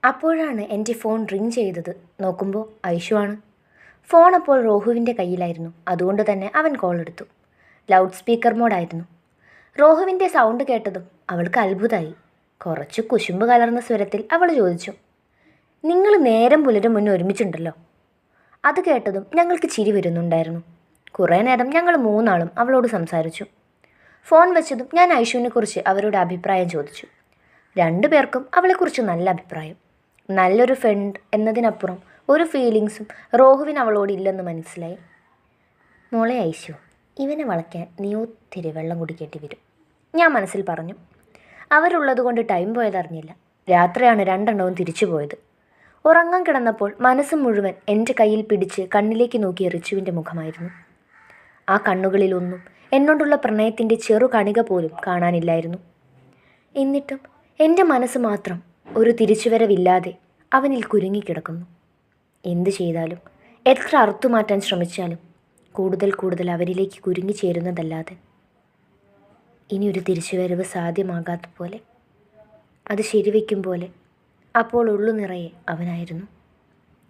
അപ്പോഴാണ് എൻ്റെ phone ring ചെയ്തത്. നോക്കുമ്പോൾ ഐഷുവാണ്. ഫോൺ അപ്പോൾ റോഹുവിൻ്റെ കയ്യിലായിരുന്നു. അതുകൊണ്ട് തന്നെ അവൻ കോൾ എടുത്തു. ലൗഡ് സ്പീക്കർ മോഡായിരുന്നു. റോഹുവിൻ്റെ സൗണ്ട് കേട്ടതും അവൾക്ക് അത്ഭുതമായി. കുറച്ച് കുശുമ്പ് കലർന്ന സ്വരത്തിൽ അവൾ ചോദിച്ചു, നിങ്ങൾ നേരം പുലരും മുന്നേ ഒരുമിച്ചുണ്ടല്ലോ. അത് കേട്ടതും ഞങ്ങൾക്ക് ചിരി വരുന്നുണ്ടായിരുന്നു. കുറേ നേരം ഞങ്ങൾ മൂന്നാളും അവളോട് സംസാരിച്ചു. ഫോൺ വെച്ചതും ഞാൻ ഐഷുവിനെക്കുറിച്ച് അവരുടെ അഭിപ്രായം ചോദിച്ചു. രണ്ടുപേർക്കും അവളെക്കുറിച്ച് നല്ല അഭിപ്രായം. നല്ലൊരു ഫ്രണ്ട് എന്നതിനപ്പുറം ഒരു ഫീലിങ്സും റോഹുവിന് അവളോട് ഇല്ലെന്ന് മനസ്സിലായി. മോളെ ഐഷു, ഇവനെ വളയ്ക്കാൻ നീ ഒത്തിരി വെള്ളം കുടിക്കേണ്ടി വരും, ഞാൻ മനസ്സിൽ പറഞ്ഞു. അവരുള്ളത് കൊണ്ട് ടൈം പോയതറിഞ്ഞില്ല. രാത്രിയാണ് രണ്ടെണ്ണവും തിരിച്ചു പോയത്. ഉറങ്ങാൻ കിടന്നപ്പോൾ മനസ്സ് മുഴുവൻ എൻ്റെ കയ്യിൽ പിടിച്ച് കണ്ണിലേക്ക് നോക്കിയ റിച്ചുവിൻ്റെ മുഖമായിരുന്നു. ആ കണ്ണുകളിലൊന്നും എന്നോടുള്ള പ്രണയത്തിൻ്റെ ചെറു കണിക പോലും കാണാനില്ലായിരുന്നു. എന്നിട്ടും എൻ്റെ മനസ്സ് മാത്രം ഒരു തിരിച്ചുവരവില്ലാതെ അവനിൽ കുരുങ്ങിക്കിടക്കുന്നു. എന്തു ചെയ്താലും എത്ര അറുത്തുമാറ്റാൻ ശ്രമിച്ചാലും കൂടുതൽ കൂടുതൽ അവരിലേക്ക് കുരുങ്ങിച്ചേരുന്നതല്ലാതെ ഇനിയൊരു തിരിച്ചുവരവ് സാധ്യമാകാത്ത പോലെ, അത് ശരിവയ്ക്കും പോലെ അപ്പോൾ ഉള്ളു നിറയെ അവനായിരുന്നു.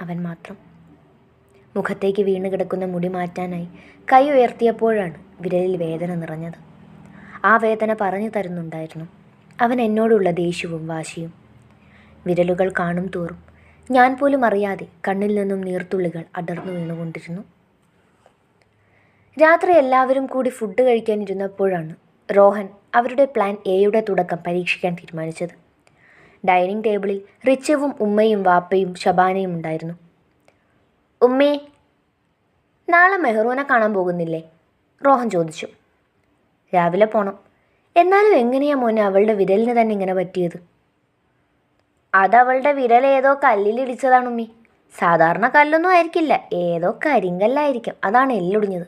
അവൻ മാത്രം. മുഖത്തേക്ക് വീണ് കിടക്കുന്ന മുടി മാറ്റാനായി കൈ ഉയർത്തിയപ്പോഴാണ് വിരലിൽ വേദന നിറഞ്ഞത്. ആ വേദന പറഞ്ഞു തരുന്നുണ്ടായിരുന്നു അവൻ എന്നോടുള്ള ദേഷ്യവും വാശിയും. വിരലുകൾ കാണും തോറും ഞാൻ പോലും അറിയാതെ കണ്ണിൽ നിന്നും നീർത്തുള്ളികൾ അടർന്നു വീണുകൊണ്ടിരുന്നു. രാത്രി എല്ലാവരും കൂടി ഫുഡ് കഴിക്കാനിരുന്നപ്പോഴാണ് റോഹൻ അവരുടെ പ്ലാൻ എയുടെ തുടക്കം പരീക്ഷിക്കാൻ തീരുമാനിച്ചത്. ഡൈനിങ് ടേബിളിൽ റിച്ചുവും ഉമ്മയും വാപ്പയും ഷബാനയും ഉണ്ടായിരുന്നു. ഉമ്മേ, നാളെ മെഹ്റൂനെ കാണാൻ പോകുന്നില്ലേ? റോഹൻ ചോദിച്ചു. രാവിലെ പോണം. എന്നാലും എങ്ങനെയാ മോനെ അവളുടെ വിരലിന് തന്നെ ഇങ്ങനെ പറ്റിയത്? അതവളുടെ വിരൽ ഏതോ കല്ലിലിടിച്ചതാണ് ഉമ്മി. സാധാരണ കല്ലൊന്നും ആയിരിക്കില്ല, ഏതോ കരിങ്കല്ലായിരിക്കും. അതാണ് എല്ലൊടിഞ്ഞത്.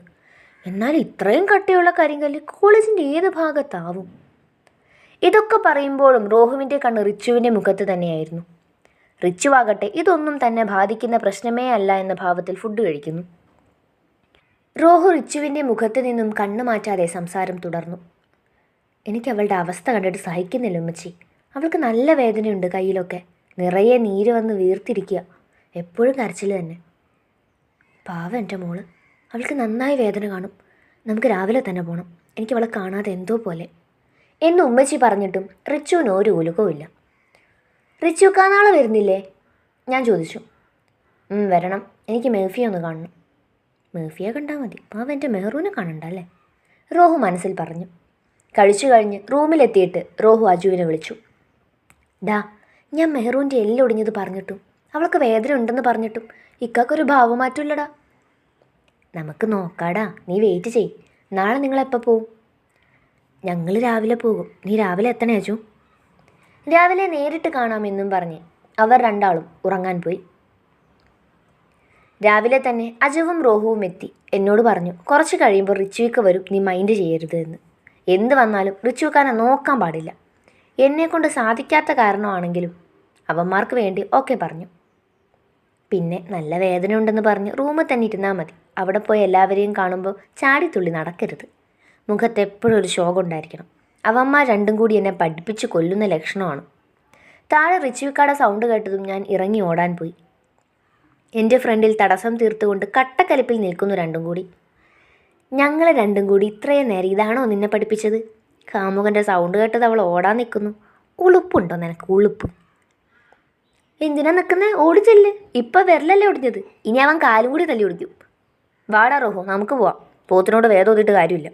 എന്നാൽ ഇത്രയും കട്ടിയുള്ള കരിങ്കല്ല് കോളേജിൻ്റെ ഏത് ഭാഗത്താവും? ഇതൊക്കെ പറയുമ്പോഴും റോഹുവിൻ്റെ കണ്ണ് റിച്ചുവിൻ്റെ മുഖത്ത് തന്നെയായിരുന്നു. റിച്ചുവാകട്ടെ ഇതൊന്നും തന്നെ ബാധിക്കുന്ന പ്രശ്നമേ അല്ല എന്ന ഭാവത്തിൽ ഫുഡ് കഴിക്കുന്നു. റോഹു റിച്ചുവിൻ്റെ മുഖത്ത് നിന്നും കണ്ണ് മാറ്റാതെ സംസാരം തുടർന്നു. എനിക്ക് അവളുടെ അവസ്ഥ കണ്ടിട്ട് സഹിക്കുന്നില്ല ഉമ്മച്ചി. അവൾക്ക് നല്ല വേദനയുണ്ട്, കയ്യിലൊക്കെ നിറയെ നീര് വന്ന് വീർത്തിരിക്കുക. എപ്പോഴും കരച്ചിൽ തന്നെ. പാവം എൻ്റെ മോള്, അവൾക്ക് നന്നായി വേദന കാണും. നമുക്ക് രാവിലെ തന്നെ പോകണം. എനിക്ക് അവളെ കാണാതെ എന്തോ പോലെ എന്ന് ഉമ്മച്ചി പറഞ്ഞിട്ടും റിച്ചുവിന് ഒരു ഉലുകവുമില്ല. റിച്ചുക്കാ നാളെ വരുന്നില്ലേ? ഞാൻ ചോദിച്ചു. വരണം, എനിക്ക് മേഫിയെ ഒന്ന് കാണണം. മേഫിയെ കണ്ടാൽ മതി, പാവം എൻ്റെ മെഹ്റൂനെ കാണണ്ട അല്ലേ? റോഹു മനസ്സിൽ പറഞ്ഞു. കഴിച്ചു കഴിഞ്ഞ് റൂമിലെത്തിയിട്ട് റോഹു അജുവിനെ വിളിച്ചു. ഡാ, ഞാൻ മെഹ്റൂൻ്റെ എല്ലൊടിഞ്ഞത് പറഞ്ഞിട്ടും അവൾക്ക് വേദന ഉണ്ടെന്ന് പറഞ്ഞിട്ടും ഇക്കാക്കൊരു ഭാവമാറ്റമില്ലടാ. നമുക്ക് നോക്കാടാ, നീ വെയിറ്റ് ചെയ്. നാളെ നിങ്ങളെപ്പോൾ പോവും? ഞങ്ങൾ രാവിലെ പോകും. നീ രാവിലെ എത്തണേ അജു? രാവിലെ നേരിട്ട് കാണാമെന്നും പറഞ്ഞ് അവർ രണ്ടാളും ഉറങ്ങാൻ പോയി. രാവിലെ തന്നെ അജുവും റോഹുവും എത്തി. എന്നോട് പറഞ്ഞു, കുറച്ച് കഴിയുമ്പോൾ റിച്ചുവിക്ക് വരും, നീ മൈൻഡ് ചെയ്യരുത് എന്ന്. എന്ത് വന്നാലും റിച്ചുവിക്കാനെ നോക്കാൻ പാടില്ല. എന്നെക്കൊണ്ട് സാധിക്കാത്ത കാരണമാണെങ്കിലും അവന്മാർക്ക് വേണ്ടി ഓക്കെ പറഞ്ഞു. പിന്നെ നല്ല വേദന ഉണ്ടെന്ന് പറഞ്ഞ് റൂമിൽ തന്നെ ഇരുന്നാൽ മതി. അവിടെ പോയി എല്ലാവരെയും കാണുമ്പോൾ ചാടിത്തുള്ളി നടക്കരുത്. മുഖത്ത് എപ്പോഴും ഒരു ശോകം ഉണ്ടായിരിക്കണം. അവന്മാർ രണ്ടും കൂടി എന്നെ പഠിപ്പിച്ച് കൊല്ലുന്ന ലക്ഷണമാണ്. താഴെ റിച്ചുവിക്കാടെ സൗണ്ട് കേട്ടതും ഞാൻ ഇറങ്ങി ഓടാൻ പോയി. എൻ്റെ ഫ്രണ്ടിൽ തടസ്സം തീർത്തുകൊണ്ട് കട്ടക്കലിപ്പിൽ നിൽക്കുന്നു രണ്ടും കൂടി. ഞങ്ങൾ രണ്ടും കൂടി ഇത്രയും നേരം ഇതാണോ നിന്നെ പഠിപ്പിച്ചത്? കാമുകൻ്റെ സൗണ്ട് കേട്ടത് അവൾ ഓടാൻ നിൽക്കുന്നു. ഉളുപ്പുണ്ടോ നിനക്ക്? ഉളുപ്പ്. എന്തിനാ നിൽക്കുന്നത്? ഓടിച്ചെല്ല്. ഇപ്പം വിരലല്ലേ ഒടിഞ്ഞത്, ഇനി അവൻ കാലും കൂടി തല്ലി ഒടിക്കും. വാടാ റോഹോ, നമുക്ക് പോവാം. പോത്തിനോട് വേദം ഓതിയിട്ട് കാര്യമില്ല.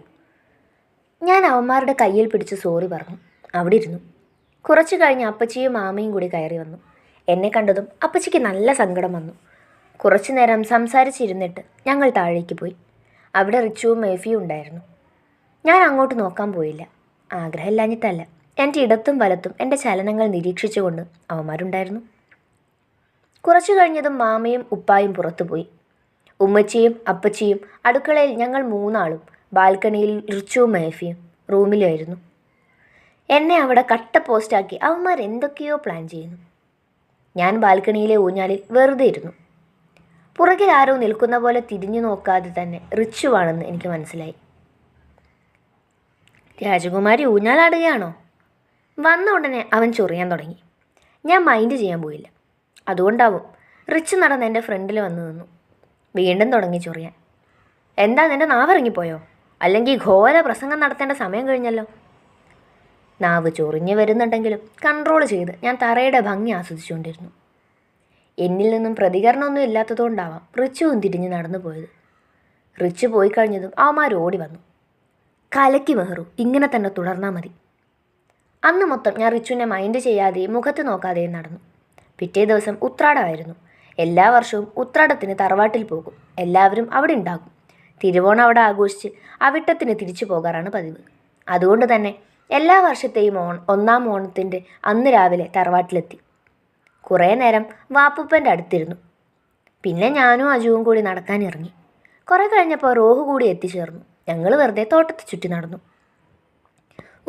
ഞാൻ അവന്മാരുടെ കയ്യിൽ പിടിച്ച് സോറി പറഞ്ഞു. അവിടെ ഇരുന്നു. കുറച്ച് കഴിഞ്ഞ് അപ്പച്ചിയും മാമയും കൂടി കയറി വന്നു. എന്നെ കണ്ടതും അപ്പച്ചിക്ക് നല്ല സങ്കടം വന്നു. കുറച്ചു നേരം സംസാരിച്ചിരുന്നിട്ട് ഞങ്ങൾ താഴേക്ക് പോയി. അവിടെ റിച്ചുവും മേഫിയും ഉണ്ടായിരുന്നു. ഞാൻ അങ്ങോട്ട് നോക്കാൻ പോയില്ല. ആഗ്രഹമില്ലാഞ്ഞിട്ടല്ല, എൻ്റെ ഇടത്തും വലത്തും എൻ്റെ ചലനങ്ങൾ നിരീക്ഷിച്ചുകൊണ്ട് അവന്മാരുണ്ടായിരുന്നു. കുറച്ചു കഴിഞ്ഞതും മാമയും ഉപ്പായും പുറത്തു പോയി. ഉമ്മച്ചിയും അപ്പച്ചിയും അടുക്കളയിൽ, ഞങ്ങൾ മൂന്നാളും ബാൽക്കണിയിൽ റിച്ചുവും മേഫിയും റൂമിലായിരുന്നു. എന്നെ അവിടെ കട്ട പോസ്റ്റാക്കി അവന്മാർ എന്തൊക്കെയോ പ്ലാൻ ചെയ്യുന്നു. ഞാൻ ബാൽക്കണിയിലെ ഊഞ്ഞാലിൽ വെറുതെ ഇരുന്നു. പുറകിൽ ആരോ നിൽക്കുന്ന പോലെ തിരിഞ്ഞു നോക്കാതെ തന്നെ റിച്ചുവാണെന്ന് എനിക്ക് മനസ്സിലായി. രാജകുമാരി ഊഞ്ഞാലാടുകയാണോ? വന്ന ഉടനെ അവൻ ചൊറിയാൻ തുടങ്ങി. ഞാൻ മൈൻഡ് ചെയ്യാൻ പോയില്ല. അതുകൊണ്ടാവും. റിച്ച് നടന്ന് എൻ്റെ ഫ്രണ്ടിൽ വന്നു നിന്നു. വീണ്ടും തുടങ്ങി ചൊറിയാൻ. എന്താ നിൻ്റെ നാവിറങ്ങിപ്പോയോ? അല്ലെങ്കിൽ ഘോര പ്രസംഗം നടത്തേണ്ട സമയം കഴിഞ്ഞല്ലോ. നാവ് ചൊറിഞ്ഞു വരുന്നുണ്ടെങ്കിലും കൺട്രോൾ ചെയ്ത് ഞാൻ തറയുടെ ഭംഗി ആസ്വദിച്ചുകൊണ്ടിരുന്നു. എന്നിൽ നിന്നും പ്രതികരണമൊന്നും ഇല്ലാത്തതുകൊണ്ടാവാം റിച്ചുവും തിരിഞ്ഞ് നടന്നു പോയത്. റിച്ചു പോയി കഴിഞ്ഞതും അവന്മാർ ഓടി വന്നു. കലക്കി മെഹ്റു, ഇങ്ങനെ തന്നെ തുടർന്നാൽ മതി. അന്ന് മൊത്തം ഞാൻ റിച്ചുവിനെ മൈൻഡ് ചെയ്യാതെയും മുഖത്ത് നോക്കാതെയും നടന്നു. പിറ്റേ ദിവസം ഉത്രാടമായിരുന്നു. എല്ലാ വർഷവും ഉത്രാടത്തിന് തറവാട്ടിൽ പോകും. എല്ലാവരും അവിടെ ഉണ്ടാകും. തിരുവോണം അവിടെ ആഘോഷിച്ച് അവിട്ടത്തിന് തിരിച്ചു പോകാറാണ് പതിവ്. അതുകൊണ്ട് തന്നെ എല്ലാ വർഷത്തെയും ഒന്നാം ഓണത്തിൻ്റെ അന്ന് രാവിലെ തറവാട്ടിലെത്തി. കുറേ നേരം വാപ്പുപ്പൻ്റെ അടുത്തിരുന്നു. പിന്നെ ഞാനും അജുവും കൂടി നടക്കാൻ ഇറങ്ങി. കുറേ കഴിഞ്ഞപ്പോൾ റോഹു കൂടി എത്തിച്ചേർന്നു. ഞങ്ങൾ വെറുതെ തോട്ടത്തിൽ ചുറ്റി നടന്നു.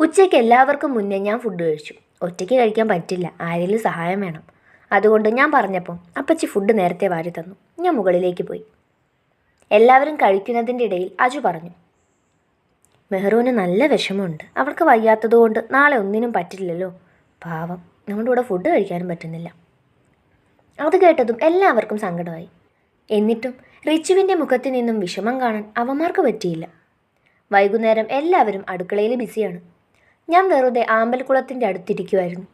ഉച്ചയ്ക്ക് എല്ലാവർക്കും മുന്നേ ഞാൻ ഫുഡ് കഴിച്ചു. ഒറ്റയ്ക്ക് കഴിക്കാൻ പറ്റില്ല, ആരെങ്കിലും സഹായം വേണം. അതുകൊണ്ട് ഞാൻ പറഞ്ഞപ്പോൾ അപ്പച്ചി ഫുഡ് നേരത്തെ വാരി തന്നു. ഞാൻ മുകളിലേക്ക് പോയി. എല്ലാവരും കഴിക്കുന്നതിൻ്റെ ഇടയിൽ അജു പറഞ്ഞു, മെഹ്റുവിന് നല്ല വിഷമമുണ്ട്. അവൾക്ക് വയ്യാത്തതുകൊണ്ട് നാളെ ഒന്നിനും പറ്റില്ലല്ലോ. പാവം, നമ്മുടെ കൂടെ ഫുഡ് കഴിക്കാനും പറ്റുന്നില്ല. അത് കേട്ടതും എല്ലാവർക്കും സങ്കടമായി. എന്നിട്ടും റിച്ചുവിൻ്റെ മുഖത്ത് നിന്നും വിഷമം കാണാൻ അവന്മാർക്ക് പറ്റിയില്ല. വൈകുന്നേരം എല്ലാവരും അടുക്കളയിൽ ബിസിയാണ്. ഞാൻ വെറുതെ ആമ്പൽക്കുളത്തിൻ്റെ അടുത്തിരിക്കുമായിരുന്നു.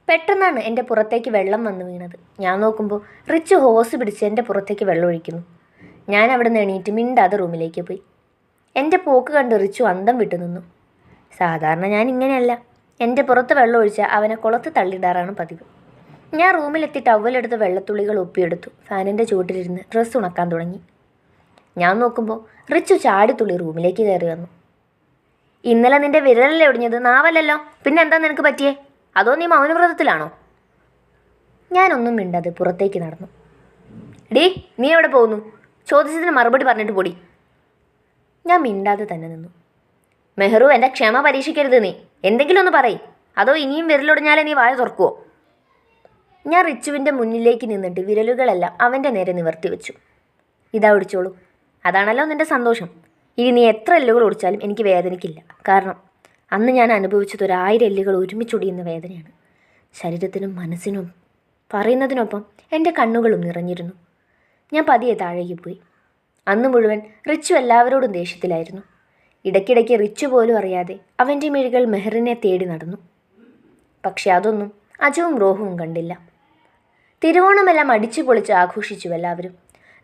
പെട്ടെന്നാണ് എൻ്റെ പുറത്തേക്ക് വെള്ളം വന്നു വീണത്. ഞാൻ നോക്കുമ്പോൾ റിച്ചു ഹോസ് പിടിച്ച് എൻ്റെ പുറത്തേക്ക് വെള്ളം ഒഴിക്കുന്നു. ഞാൻ അവിടെ നിന്ന് എണീറ്റ് മിണ്ടാതെ റൂമിലേക്ക് പോയി. എൻ്റെ പോക്ക് കണ്ട് റിച്ചു അന്തം വിട്ടു നിന്നു. സാധാരണ ഞാൻ ഇങ്ങനെയല്ല. എൻ്റെ പുറത്ത് വെള്ളം ഒഴിച്ചാൽ അവനെ കുളത്ത് തള്ളിയിടാറാണ് പതിവ്. ഞാൻ റൂമിലെത്തി ടവലെടുത്ത് വെള്ളത്തുള്ളികൾ ഒപ്പിയെടുത്തു. ഫാനിൻ്റെ ചുവട്ടിലിരുന്ന് ഡ്രസ്സ് ഉണക്കാൻ തുടങ്ങി. ഞാൻ നോക്കുമ്പോൾ റിച്ചു ചാടിത്തുള്ളി റൂമിലേക്ക് കയറി വന്നു. ഇന്നലെ നിൻ്റെ വിരലല്ലേ ഒടിഞ്ഞത്, നാവല്ലല്ലോ. പിന്നെ എന്താ നിനക്ക് പറ്റിയേ? അതോ നീ മൗനവ്രതത്തിലാണോ? ഞാനൊന്നും മിണ്ടാതെ പുറത്തേക്ക് നടന്നു. ഡീ, നീ എവിടെ പോകുന്നു? ചോദിച്ചതിന് മറുപടി പറഞ്ഞിട്ട് പൊടി. ഞാൻ മിണ്ടാതെ തന്നെ നിന്നു. മെഹ്റു, എൻ്റെ ക്ഷമ പരീക്ഷിക്കരുത്. നീ എന്തെങ്കിലും ഒന്ന് പറയ്. അതോ ഇനിയും വിരലൊടിഞ്ഞാലേ നീ വായ തുറക്കുവോ? ഞാൻ റിച്ചുവിൻ്റെ മുന്നിലേക്ക് നിന്നിട്ട് വിരലുകളെല്ലാം അവൻ്റെ നേരെ നിവർത്തി വെച്ചു. ഇതാ ഒടിച്ചോളൂ. അതാണല്ലോ നിൻ്റെ സന്തോഷം. ഇനി നീ എത്ര എല്ലുകൾ ഒടിച്ചാലും എനിക്ക് വേദനിക്കില്ല. കാരണം അന്ന് ഞാൻ അനുഭവിച്ചത് 1000 എല്ലുകൾ ഒരുമിച്ചൊടിയുന്ന വേദനയാണ്. ശരീരത്തിനും മനസ്സിനും പറയുന്നതിനൊപ്പം എൻ്റെ കണ്ണുകളും നിറഞ്ഞിരുന്നു. ഞാൻ പതിയെ താഴേക്ക് പോയി. അന്ന് മുഴുവൻ റിച്ചു എല്ലാവരോടും ദേഷ്യത്തിലായിരുന്നു. ഇടയ്ക്കിടയ്ക്ക് റിച്ചു പോലും അറിയാതെ അവൻ്റെ മിഴികൾ മെഹറിനെ തേടി നടന്നു. പക്ഷെ അതൊന്നും അജുവും റോഹുവും കണ്ടില്ല. തിരുവോണമെല്ലാം അടിച്ചു പൊളിച്ച് ആഘോഷിച്ചു എല്ലാവരും.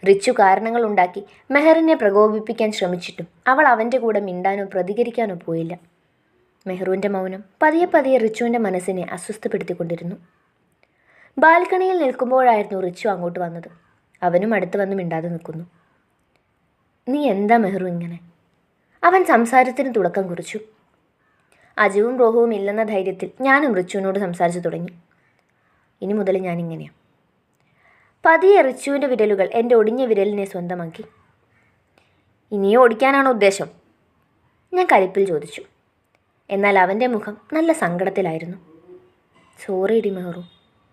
റിച്ചു കാരണങ്ങളുണ്ടാക്കി മെഹറിനെ പ്രകോപിപ്പിക്കാൻ ശ്രമിച്ചിട്ടും അവൾ അവൻ്റെ കൂടെ മിണ്ടാനോ പ്രതികരിക്കാനോ പോയില്ല. മെഹ്റുവിൻ്റെ മൗനം പതിയെ പതിയെ റിച്ചുവിൻ്റെ മനസ്സിനെ അസ്വസ്ഥപ്പെടുത്തിക്കൊണ്ടിരുന്നു. ബാൽക്കണിയിൽ നിൽക്കുമ്പോഴായിരുന്നു റിച്ചു അങ്ങോട്ട് വന്നത്. അവനും അടുത്ത് വന്ന് മിണ്ടാതെ നിൽക്കുന്നു. നീ എന്താ മെഹ്റു ഇങ്ങനെ? അവൻ സംസാരത്തിന് തുടക്കം കുറിച്ചു. അജുവും റോഹുവും ഇല്ലെന്ന ധൈര്യത്തിൽ ഞാനും റിച്ചുവിനോട് സംസാരിച്ചു തുടങ്ങി. ഇനി മുതൽ ഞാനിങ്ങനെയാണ്. പതിയെ റിച്ചുവിൻ്റെ വിരലുകൾ എൻ്റെ ഒടിഞ്ഞ വിരലിനെ സ്വന്തമാക്കി. ഇനിയും ഓടിക്കാനാണോ ഉദ്ദേശം? ഞാൻ കലിപ്പിൽ ചോദിച്ചു. എന്നാൽ അവൻ്റെ മുഖം നല്ല സങ്കടത്തിലായിരുന്നു. സോറി ഇടി മെഹ്റു,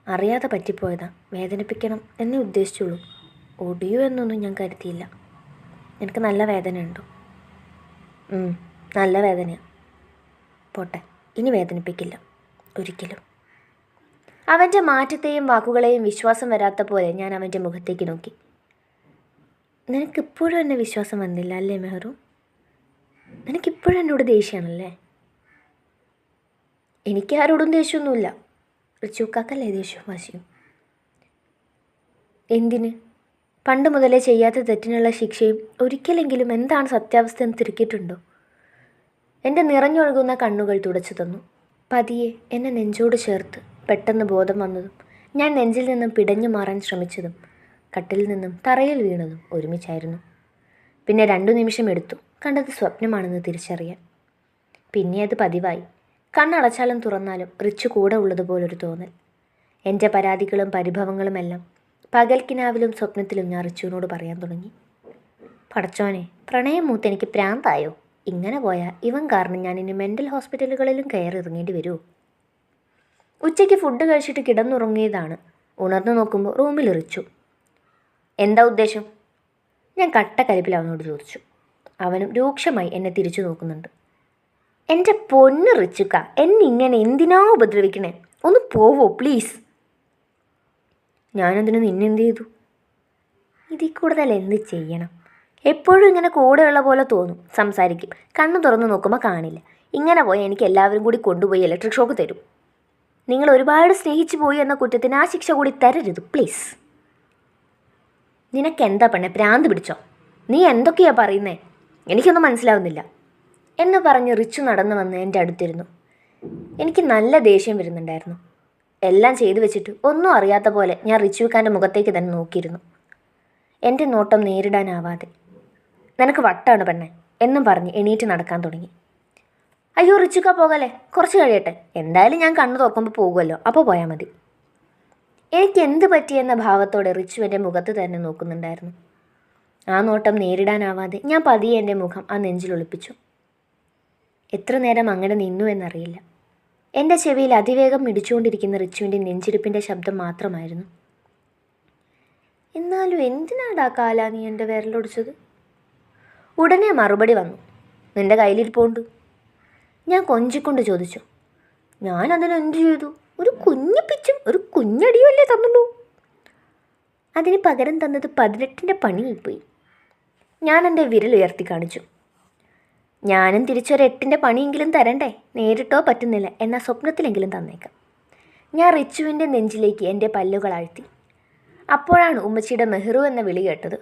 അറിയാതെ പറ്റിപ്പോയതാ. വേദനിപ്പിക്കണം എന്നേ ഉദ്ദേശിച്ചുള്ളൂ. ഒടിയോ എന്നൊന്നും ഞാൻ കരുതിയില്ല. എനിക്ക് നല്ല വേദനയുണ്ടോ? നല്ല വേദനയാണ്. പോട്ടെ, ഇനി വേദനിപ്പിക്കില്ല ഒരിക്കലും. അവൻ്റെ മാറ്റത്തെയും വാക്കുകളെയും വിശ്വാസം വരാത്ത പോലെ ഞാൻ അവൻ്റെ മുഖത്തേക്ക് നോക്കി. നിനക്കിപ്പോഴും എന്നെ വിശ്വാസം വന്നില്ല അല്ലേ മെഹ്റു? നിനക്കിപ്പോഴും എന്നോട് ദേഷ്യമാണല്ലേ? എനിക്ക് ആരോടും ദേഷ്യമൊന്നുമില്ല. റിച്ചുക്കാക്കല്ലേ ദേഷ്യവും വാശിയും? എന്തിന്? പണ്ട് മുതലേ ചെയ്യാത്ത തെറ്റിനുള്ള ശിക്ഷയും ഒരിക്കലെങ്കിലും എന്താണ് സത്യാവസ്ഥ എന്ന് തിരക്കിയിട്ടുണ്ടോ? എൻ്റെ നിറഞ്ഞൊഴുകുന്ന കണ്ണുകൾ തുടച്ചു തന്നു. പതിയെ എന്നെ നെഞ്ചോട് ചേർത്ത് പെട്ടെന്ന് ബോധം വന്നതും ഞാൻ നെഞ്ചിൽ നിന്നും പിടഞ്ഞു മാറാൻ ശ്രമിച്ചതും കട്ടിൽ നിന്നും തറയിൽ വീണതും ഒരുമിച്ചായിരുന്നു. പിന്നെ 2 നിമിഷം എടുത്തു കണ്ടത് സ്വപ്നമാണെന്ന് തിരിച്ചറിയാൻ. പിന്നെ അത് പതിവായി. കണ്ണടച്ചാലും തുറന്നാലും റിച്ചു കൂടെ ഉള്ളതുപോലൊരു തോന്നൽ. എൻ്റെ പരാതികളും പരിഭവങ്ങളുമെല്ലാം പകൽക്കിനാവിലും സ്വപ്നത്തിലും ഞാൻ റിച്ചുവിനോട് പറയാൻ തുടങ്ങി. പടച്ചോനെ, പ്രണയം മൂത്ത് എനിക്ക് പ്രാന്തായോ? ഇങ്ങനെ പോയാൽ ഇവൻ കാരണം ഞാൻ ഇനി മെൻ്റൽ ഹോസ്പിറ്റലുകളിലും കയറി ഇറങ്ങേണ്ടി വരുമോ? ഉച്ചയ്ക്ക് ഫുഡ് കഴിച്ചിട്ട് കിടന്നുറങ്ങിയതാണ്. ഉണർന്നു നോക്കുമ്പോൾ റൂമിൽ റിച്ചു. എന്താ ഉദ്ദേശം? ഞാൻ കട്ടക്കലിപ്പിൽ അവനോട് ചോദിച്ചു. അവനും രൂക്ഷമായി എന്നെ തിരിച്ചു നോക്കുന്നുണ്ട്. എൻ്റെ പൊന്ന് റിച്ചുക്ക, എന്നെ ഇങ്ങനെ എന്തിനാ ഉപദ്രവിക്കണേ? ഒന്ന് പോവോ പ്ലീസ്? ഞാനതിന് നിന്നെന്ത് ചെയ്തു? ഇതിൽ കൂടുതൽ എന്ത് ചെയ്യണം? എപ്പോഴും ഇങ്ങനെ കൂടെയുള്ള പോലെ തോന്നും, സംസാരിക്കും, കണ്ണു തുറന്ന് നോക്കുമ്പോൾ കാണില്ല. ഇങ്ങനെ പോയി എനിക്ക് എല്ലാവരും കൂടി കൊണ്ടുപോയി ഇലക്ട്രിക് ഷോക്ക് തരും. നിങ്ങൾ ഒരുപാട് സ്നേഹിച്ചു പോയി എന്ന കുറ്റത്തിന് ആ ശിക്ഷ കൂടി തരരുത് പ്ലീസ്. നിനക്കെന്താ പെണ്ണെ, ഭ്രാന്ത് പിടിച്ചോ? നീ എന്തൊക്കെയാ പറയുന്നേ? എനിക്കൊന്നും മനസ്സിലാവുന്നില്ല എന്ന് പറഞ്ഞ് റിച്ചു നടന്നു വന്ന് എൻ്റെ അടുത്തിരുന്നു. എനിക്ക് നല്ല ദേഷ്യം വരുന്നുണ്ടായിരുന്നു. എല്ലാം ചെയ്തു വെച്ചിട്ട് ഒന്നും അറിയാത്ത പോലെ ഞാൻ റിച്ചുവിക്കാൻ്റെ മുഖത്തേക്ക് തന്നെ നോക്കിയിരുന്നു. എൻ്റെ നോട്ടം നേരിടാനാവാതെ, നിനക്ക് വട്ടാണ് പെണ്ണെ എന്നും പറഞ്ഞ് എണീറ്റ് നടക്കാൻ തുടങ്ങി. അയ്യോ റിച്ചുക്ക പോകല്ലേ, കുറച്ച് കഴിയട്ടെ, എന്തായാലും ഞാൻ കണ്ണു തുറക്കുമ്പോൾ പോകുമല്ലോ, അപ്പോൾ പോയാൽ മതി. എനിക്ക് എന്ത് പറ്റിയെന്ന ഭാവത്തോടെ റിച്ചു എൻ്റെ മുഖത്ത് തന്നെ നോക്കുന്നുണ്ടായിരുന്നു. ആ നോട്ടം നേരിടാനാവാതെ ഞാൻ പതിയെ എൻ്റെ മുഖം ആ നെഞ്ചിലൊളിപ്പിച്ചു. എത്ര നേരം അങ്ങനെ നിന്നു എന്നറിയില്ല. എൻ്റെ ചെവിയിൽ അതിവേഗം മിടിച്ചുകൊണ്ടിരിക്കുന്ന റിച്ചുവിൻ്റെ നെഞ്ചിടിപ്പിൻ്റെ ശബ്ദം മാത്രമായിരുന്നു. എന്നാലും എന്തിനാടാ കാലാ നീ എൻ്റെ വിരലൊടിച്ചത്? ഉടനെ മറുപടി വന്നു. നിൻ്റെ കയ്യിലിരിപ്പുണ്ട്. ഞാൻ കൊഞ്ചിക്കൊണ്ട് ചോദിച്ചു. ഞാൻ അതിനെന്ത് ചെയ്തു? ഒരു കുഞ്ഞു പിച്ചും ഒരു കുഞ്ഞടിയും അല്ലേ തന്നുള്ളൂ. അതിന് പകരം തന്നത് 18ൻ്റെ പണിയായിപ്പോയി. ഞാൻ എൻ്റെ വിരലുയർത്തി കാണിച്ചു. ഞാനും തിരിച്ചൊരു 8ൻ്റെ പണിയെങ്കിലും തരണ്ടേ? നേരിട്ടോ പറ്റുന്നില്ല, എന്നാൽ സ്വപ്നത്തിലെങ്കിലും തന്നേക്കാം. ഞാൻ റിച്ചുവിൻ്റെ നെഞ്ചിലേക്ക് എൻ്റെ പല്ലുകൾ ആഴ്ത്തി. അപ്പോഴാണ് ഉമ്മച്ചിയുടെ മെഹ്റു എന്ന വിളി കേട്ടത്.